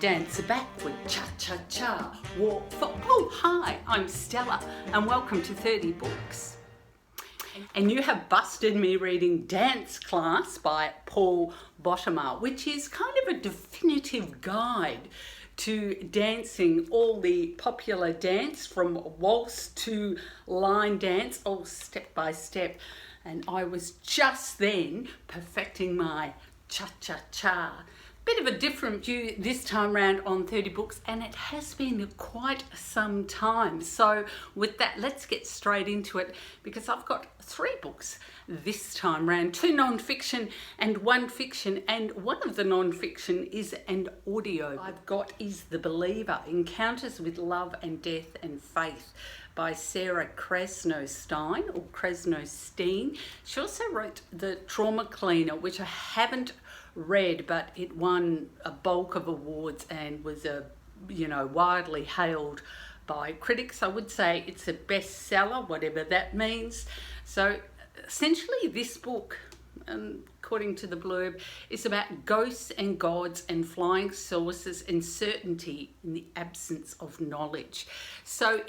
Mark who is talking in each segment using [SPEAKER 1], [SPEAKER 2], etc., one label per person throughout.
[SPEAKER 1] Dance backward, cha-cha-cha, walk for... Oh, hi, I'm Stella, and welcome to 30 Books. And you have busted me reading Dance Class by Paul Bottomer, which is kind of a definitive guide to dancing all the popular dance from waltz to line dance, all step by step. And I was just then perfecting my cha-cha-cha. Bit of a different view this time round on 30 Books, and it has been quite some time. So with that, let's get straight into it, because I've got 3 books this time round, 2 non-fiction and 1 fiction, and one of the non-fiction is an audio I've got is The Believer, Encounters with Love and Death and Faith by Sarah Krasnostein or Krasnostein. She also wrote The Trauma Cleaner, which I haven't read, but it won a bulk of awards and was widely hailed by critics. I would say it's a bestseller, whatever that means. So essentially this book, according to the blurb, is about ghosts and gods and flying saucers and certainty in the absence of knowledge. So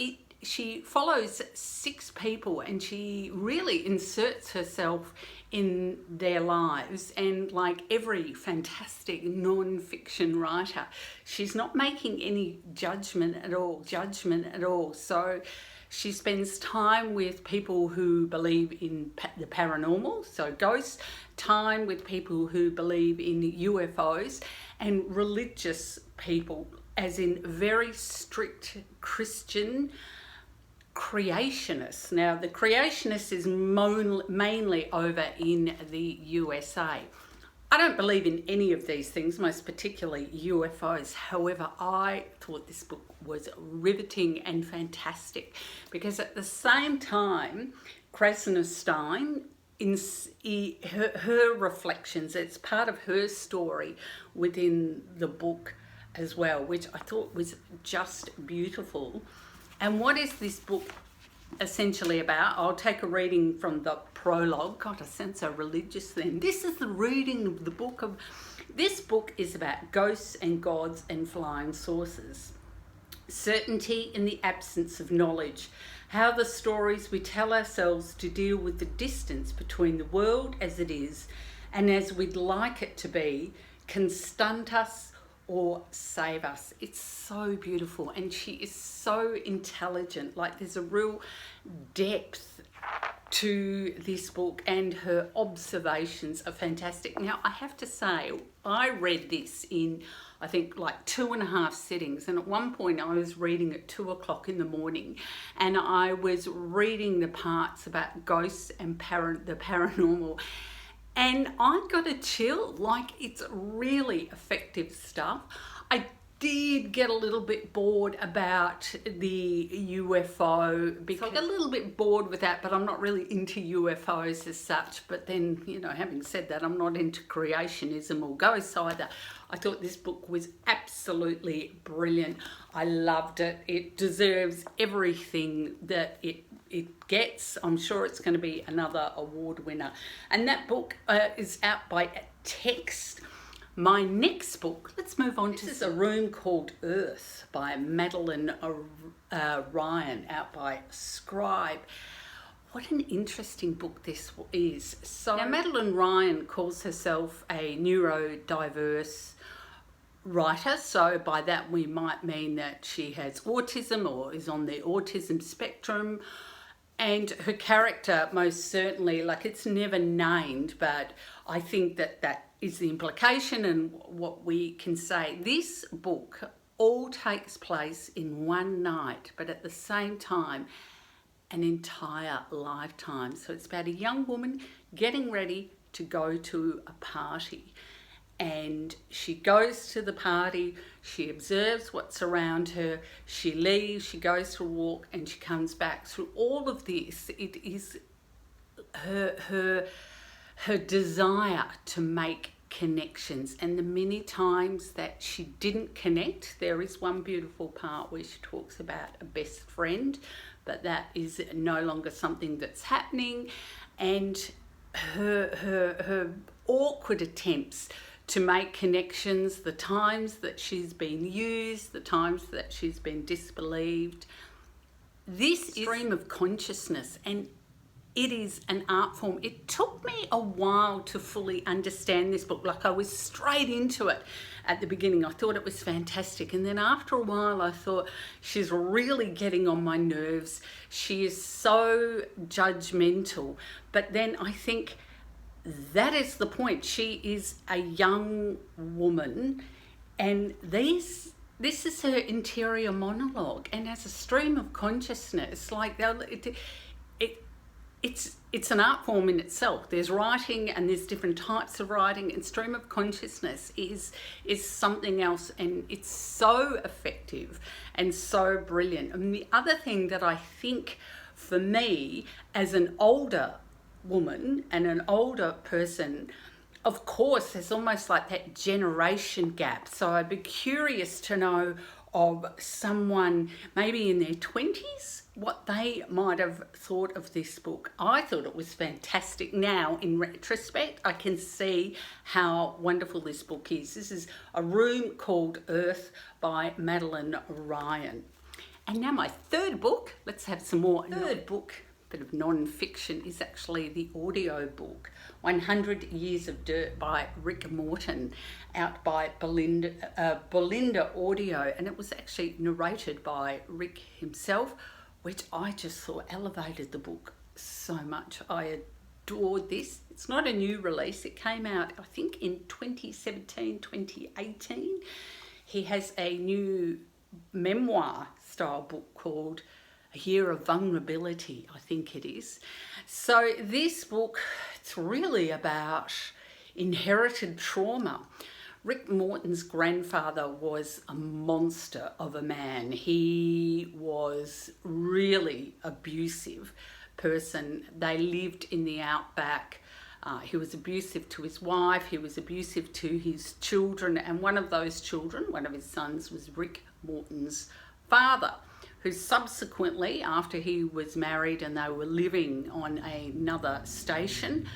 [SPEAKER 1] she follows 6 people and she really inserts herself in their lives, and like every fantastic non-fiction writer, she's not making any judgment at all. So she spends time with people who believe in the paranormal, so ghosts, time with people who believe in UFOs, and religious people, as in very strict Christian creationists. Now, the creationists is mainly over in the USA. I don't believe in any of these things, most particularly UFOs. However, I thought this book was riveting and fantastic, because at the same time, Krasnostein, in her reflections, it's part of her story within the book as well, which I thought was just beautiful. And what is this book essentially about? I'll take a reading from the prologue. God, I sound so religious then. This is the reading of the book. This book is about ghosts and gods and flying saucers. Certainty in the absence of knowledge. How the stories we tell ourselves to deal with the distance between the world as it is and as we'd like it to be can stunt us or save us. It's so beautiful, and she is so intelligent. Like, there's a real depth to this book, and her observations are fantastic. Now, I have to say, I read this in, I think, like 2.5 sittings, and at one point I was reading at 2 o'clock in the morning, and I was reading the parts about ghosts and the paranormal, and I got a chill. Like, it's really effective stuff. I did get a little bit bored about the UFO, because I got a little bit bored with that, but I'm not really into UFOs as such. But then, having said that, I'm not into creationism or ghosts either. I thought this book was absolutely brilliant. I loved it. It deserves everything that it gets. I'm sure it's going to be another award winner. And that book is out by Text. My next book, let's move on to... This is A Room Called Earth by Madeleine Ryan, out by Scribe. What an interesting book this is. So now, Madeleine Ryan calls herself a neurodiverse writer, so by that we might mean that she has autism or is on the autism spectrum, and her character most certainly, like, it's never named, but I think that is the implication and what we can say. This book all takes place in one night, but at the same time an entire lifetime. So it's about a young woman getting ready to go to a party, and she goes to the party, she observes what's around her, she leaves, she goes for a walk, and she comes back. Through all of this, it is her desire to make connections, and the many times that she didn't connect. There is one beautiful part where she talks about a best friend, but that is no longer something that's happening, and her awkward attempts to make connections, the times that she's been used, the times that she's been disbelieved. This is stream of consciousness, and it is an art form. It took me a while to fully understand this book. Like, I was straight into it at the beginning. I thought it was fantastic. And then after a while, I thought, she's really getting on my nerves. She is so judgmental. But then I think that is the point. She is a young woman, and this is her interior monologue. And as a stream of consciousness, like, it's an art form in itself. There's writing and there's different types of writing, and stream of consciousness is something else, and it's so effective and so brilliant. And the other thing that I think, for me, as an older woman and an older person, of course, there's almost like that generation gap. So I'd be curious to know of someone maybe in their 20s, what they might have thought of this book. I thought it was fantastic. Now, in retrospect, I can see how wonderful this book is. This is A Room Called Earth by Madeleine Ryan. And now my third book, let's have some more. Third book, bit of non-fiction, is actually the audio book, 100 Years of Dirt by Rick Morton, out by Belinda Audio. And it was actually narrated by Rick himself, which I just thought elevated the book so much. I adored this. It's not a new release. It came out, I think, in 2017, 2018. He has a new memoir style book called A Year of Vulnerability, I think it is. So this book, it's really about inherited trauma. Rick Morton's grandfather was a monster of a man. He was really abusive person. They lived in the outback. He was abusive to his wife. He was abusive to his children. And one of those children, one of his sons, was Rick Morton's father, who subsequently, after he was married and they were living on another station,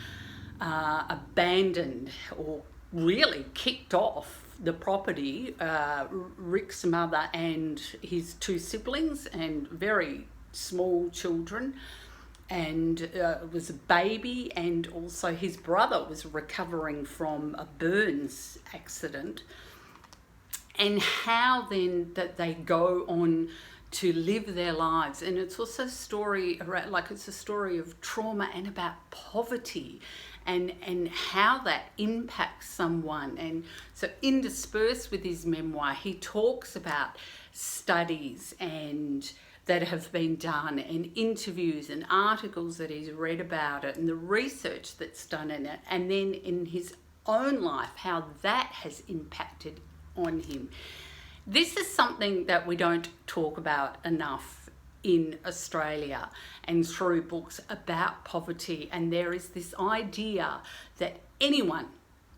[SPEAKER 1] abandoned or really kicked off the property, Rick's mother and his two siblings and very small children, and it was a baby, and also his brother was recovering from a burns accident. And how then that they go on to live their lives. And it's also a story around, like, it's a story of trauma and about poverty and how that impacts someone. And so interspersed with his memoir, he talks about studies and that have been done, and interviews and articles that he's read about it, and the research that's done in it, and then in his own life, how that has impacted on him. This is something that we don't talk about enough in Australia and through books about poverty. And there is this idea that anyone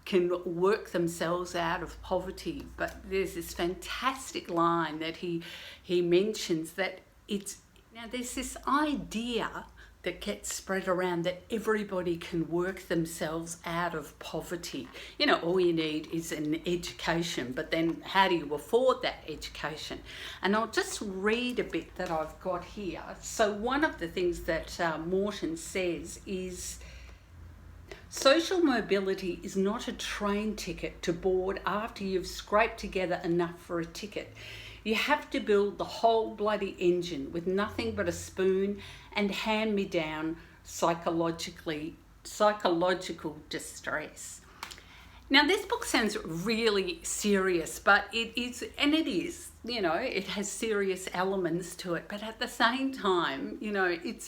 [SPEAKER 1] can work themselves out of poverty. But there's this fantastic line that he mentions that there's this idea that gets spread around that everybody can work themselves out of poverty. You know, all you need is an education, but then how do you afford that education? And I'll just read a bit that I've got here. So one of the things that Morton says is, social mobility is not a train ticket to board after you've scraped together enough for a ticket. You have to build the whole bloody engine with nothing but a spoon and hand-me-down psychological distress. Now, this book sounds really serious, but it is, you know, it has serious elements to it, but at the same time, you know, it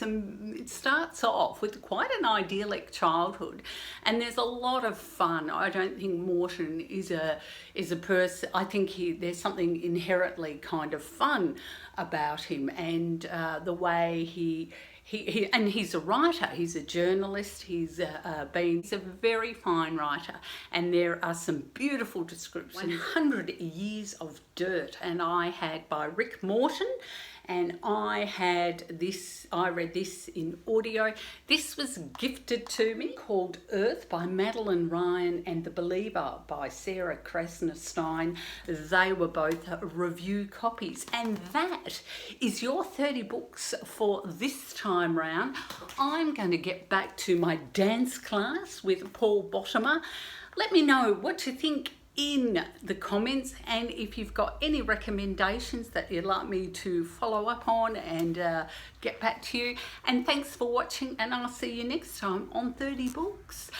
[SPEAKER 1] starts off with quite an idyllic childhood, and there's a lot of fun. I don't think Morton is a person. I think there's something inherently kind of fun about him, and the way and he's a writer, he's a journalist, he's a very fine writer, and there are some beautiful descriptions. 100 Years of Dirt, and I had by Rick Morton, and I read this in audio. This was gifted to me, called Earth by Madeleine Ryan and The Believer by Sarah Krasnostein. They were both review copies, and that is your 30 books for this time round. I'm going to get back to my dance class with Paul Bottomer. Let me know what you think in the comments, and if you've got any recommendations that you'd like me to follow up on and get back to you. And thanks for watching, and I'll see you next time on 30 Books.